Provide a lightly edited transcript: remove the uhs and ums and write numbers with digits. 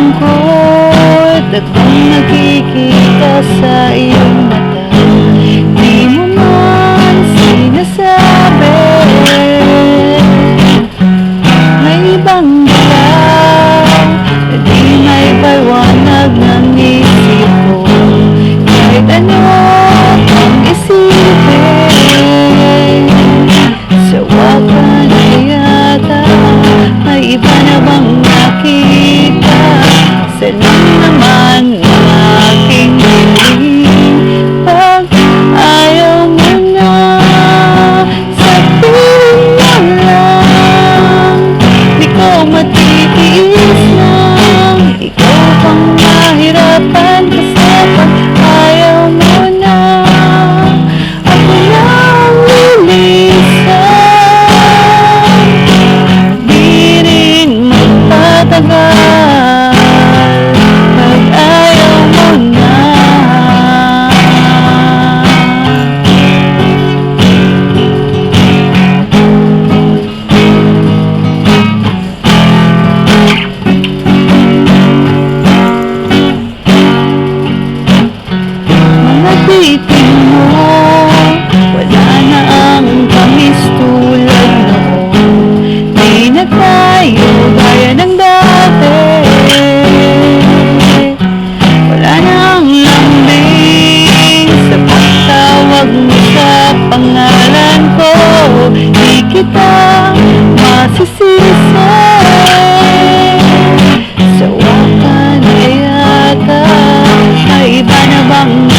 lungkot akong nakikita sa iyong mata. Di mo man sinasabi, may ibang biglang na di may paliwanag ng isip ko. Kahit ano ang isipin, sawa ka na yata. May iba na bang nakita? Salam naman ang aking hiling. Pag ayaw mo na, sabihin mo lang. Di ko matitiis lang ikaw pang mahirapan. Kasi pag ayaw mo na, ako na ang lilisan. Di rin magtatagal pag ayaw mo na. Mga bitin mo, wala na ang tamis tulad noon. Di na tayo gaya ng dati. Wala na ang lambing sa pagtawag mo sa pangalan ko. Di kita masisisi. Sawa ka na yata. May iba na bang